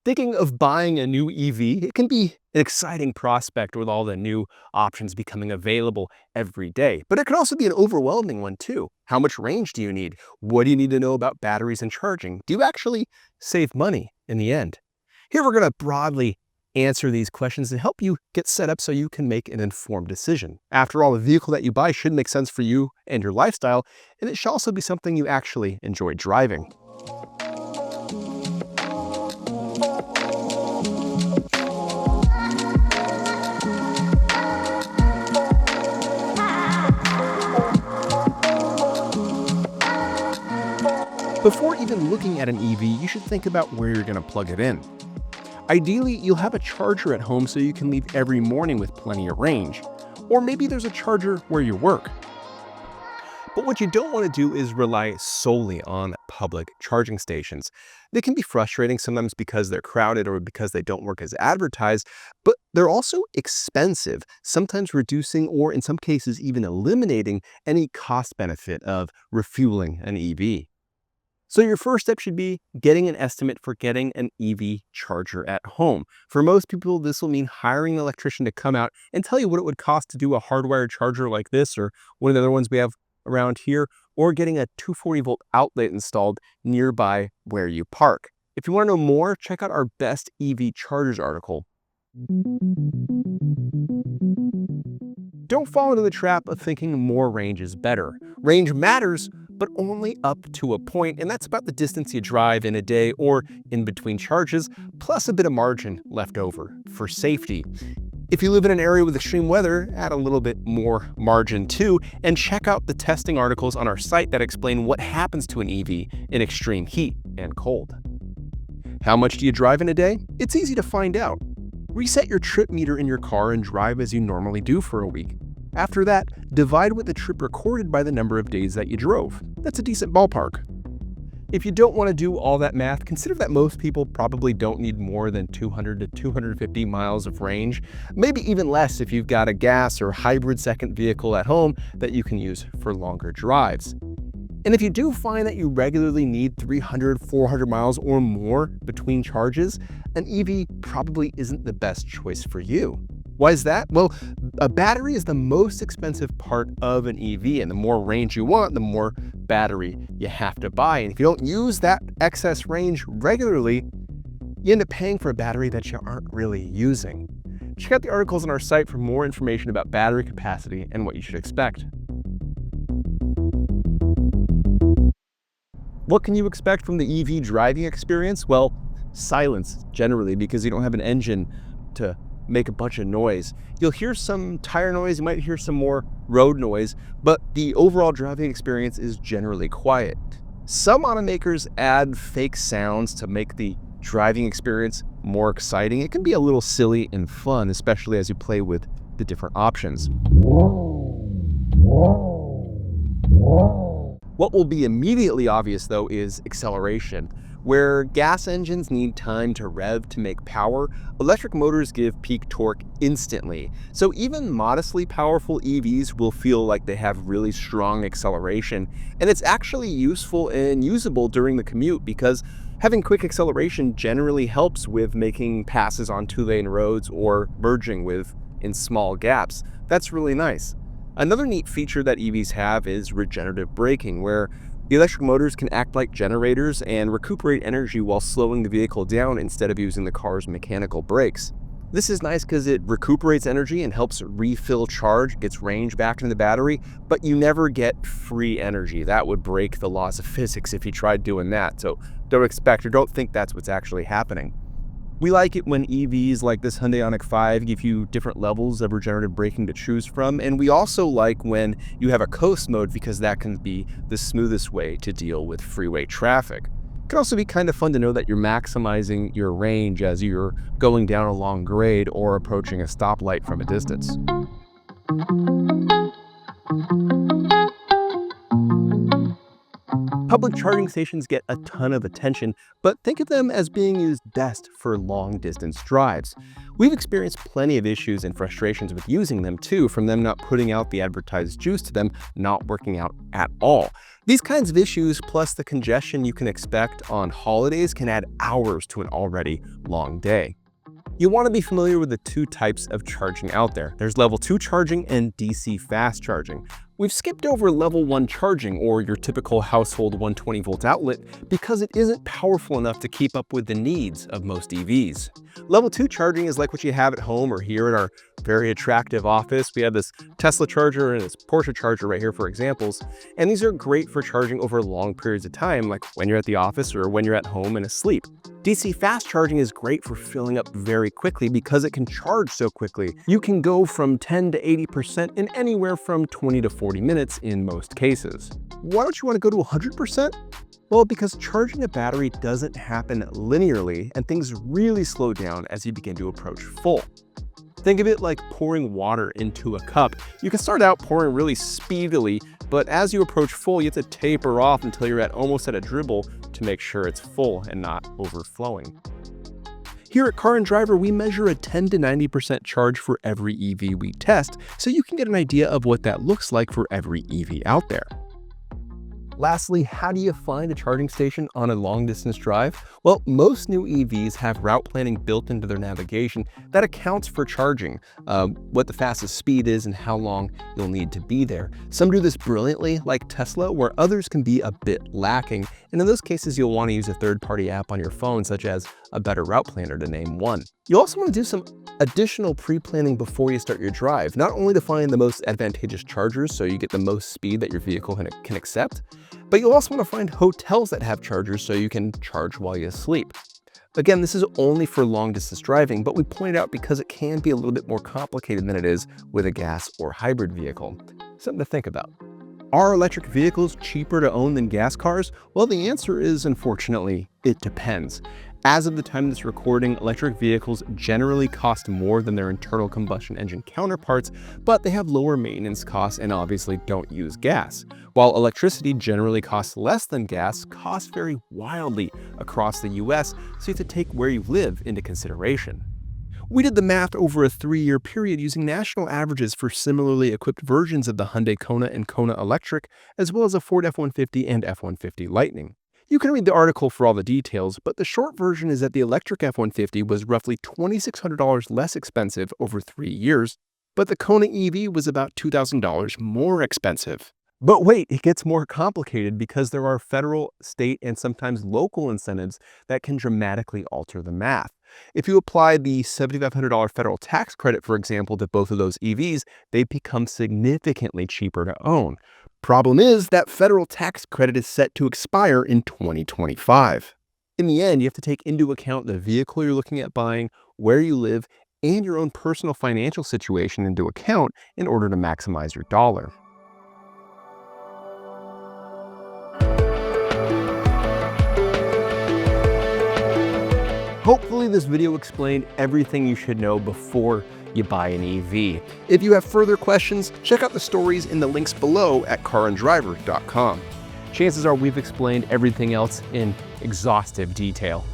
Thinking of buying a new EV, it can be an exciting prospect with all the new options becoming available every day. But it can also be an overwhelming one too. How much range do you need? What do you need to know about batteries and charging? Do you actually save money in the end? Here we're going to broadly answer these questions and help you get set up so you can make an informed decision. After all, the vehicle that you buy should make sense for you and your lifestyle, and it should also be something you actually enjoy driving. Before even looking at an EV, you should think about where you're going to plug it in. Ideally, you'll have a charger at home so you can leave every morning with plenty of range. Or maybe there's a charger where you work. But what you don't want to do is rely solely on public charging stations. They can be frustrating sometimes because they're crowded or because they don't work as advertised, but they're also expensive, sometimes reducing or in some cases even eliminating any cost benefit of refueling an EV. So your first step should be getting an estimate for getting an EV charger at home. For most people, this will mean hiring an electrician to come out and tell you what it would cost to do a hardwired charger like this or one of the other ones we have around here, or getting a 240-volt outlet installed nearby where you park. If you want to know more, check out our best EV chargers article. Don't fall into the trap of thinking more range is better. Range matters, but only up to a point, and that's about the distance you drive in a day or in between charges, plus a bit of margin left over for safety. If you live in an area with extreme weather, add a little bit more margin too, and check out the testing articles on our site that explain what happens to an EV in extreme heat and cold. How much do you drive in a day? It's easy to find out. Reset your trip meter in your car and drive as you normally do for a week. After that, divide what the trip recorded by the number of days that you drove. That's a decent ballpark. If you don't want to do all that math, consider that most people probably don't need more than 200 to 250 miles of range, maybe even less if you've got a gas or hybrid second vehicle at home that you can use for longer drives. And if you do find that you regularly need 300, 400 miles or more between charges, an EV probably isn't the best choice for you. Why is that? Well, a battery is the most expensive part of an EV, and the more range you want, the more battery you have to buy. And if you don't use that excess range regularly, you end up paying for a battery that you aren't really using. Check out the articles on our site for more information about battery capacity and what you should expect. What can you expect from the EV driving experience? Well, silence generally, because you don't have an engine to make a bunch of noise. You'll hear some tire noise, you might hear some more road noise, but the overall driving experience is generally quiet. Some automakers add fake sounds to make the driving experience more exciting. It can be a little silly and fun, especially as you play with the different options. What will be immediately obvious though is acceleration. Where gas engines need time to rev to make power, electric motors give peak torque instantly. So even modestly powerful EVs will feel like they have really strong acceleration. And it's actually useful and usable during the commute because having quick acceleration generally helps with making passes on two-lane roads or merging in small gaps. That's really nice. Another neat feature that EVs have is regenerative braking, where the electric motors can act like generators and recuperate energy while slowing the vehicle down instead of using the car's mechanical brakes. This is nice because it recuperates energy and helps refill charge, gets range back in the battery, but you never get free energy. That would break the laws of physics if you tried doing that, so don't expect or don't think that's what's actually happening. We like it when EVs like this Hyundai Ioniq 5 give you different levels of regenerative braking to choose from, and we also like when you have a coast mode because that can be the smoothest way to deal with freeway traffic. It can also be kind of fun to know that you're maximizing your range as you're going down a long grade or approaching a stoplight from a distance. Public charging stations get a ton of attention, but think of them as being used best for long-distance drives. We've experienced plenty of issues and frustrations with using them too, from them not putting out the advertised juice to them not working out at all. These kinds of issues, plus the congestion you can expect on holidays, can add hours to an already long day. You want to be familiar with the two types of charging out there. There's level 2 charging and DC fast charging. We've skipped over level 1 charging, or your typical household 120 volt outlet, because it isn't powerful enough to keep up with the needs of most EVs. Level 2 charging is like what you have at home or here at our very attractive office. We have this Tesla charger and this Porsche charger right here for examples, and these are great for charging over long periods of time, like when you're at the office or when you're at home and asleep. DC fast charging is great for filling up very quickly because it can charge so quickly. You can go from 10 to 80% in anywhere from 20 to 40 minutes in most cases. Why don't you want to go to 100%? Well, because charging a battery doesn't happen linearly, and things really slow down as you begin to approach full. Think of it like pouring water into a cup. You can start out pouring really speedily, but as you approach full, you have to taper off until you're almost at a dribble to make sure it's full and not overflowing. Here at Car and Driver, we measure a 10 to 90% charge for every EV we test, so you can get an idea of what that looks like for every EV out there. Lastly, how do you find a charging station on a long-distance drive? Well, most new EVs have route planning built into their navigation that accounts for charging, what the fastest speed is and how long you'll need to be there. Some do this brilliantly, like Tesla, where others can be a bit lacking, and in those cases you'll want to use a third-party app on your phone, such as a Better Route Planner, to name one. You also want to do some additional pre-planning before you start your drive, not only to find the most advantageous chargers so you get the most speed that your vehicle can accept, but you'll also want to find hotels that have chargers so you can charge while you sleep. Again, this is only for long distance driving, but we point out because it can be a little bit more complicated than it is with a gas or hybrid vehicle. Something to think about. Are electric vehicles cheaper to own than gas cars? Well, the answer is, unfortunately, it depends. As of the time of this recording, electric vehicles generally cost more than their internal combustion engine counterparts, but they have lower maintenance costs and obviously don't use gas. While electricity generally costs less than gas, costs vary wildly across the US, so you have to take where you live into consideration. We did the math over a 3-year period using national averages for similarly equipped versions of the Hyundai Kona and Kona Electric, as well as a Ford F-150 and F-150 Lightning. You can read the article for all the details, but the short version is that the electric F-150 was roughly $2,600 less expensive over 3 years, but the Kona EV was about $2,000 more expensive. But wait, it gets more complicated because there are federal, state, and sometimes local incentives that can dramatically alter the math. If you apply the $7,500 federal tax credit, for example, to both of those EVs, they become significantly cheaper to own. Problem is that federal tax credit is set to expire in 2025. In the end, you have to take into account the vehicle you're looking at buying, where you live, and your own personal financial situation into account in order to maximize your dollar. Hopefully this video explained everything you should know before you buy an EV. If you have further questions, check out the stories in the links below at caranddriver.com. Chances are we've explained everything else in exhaustive detail.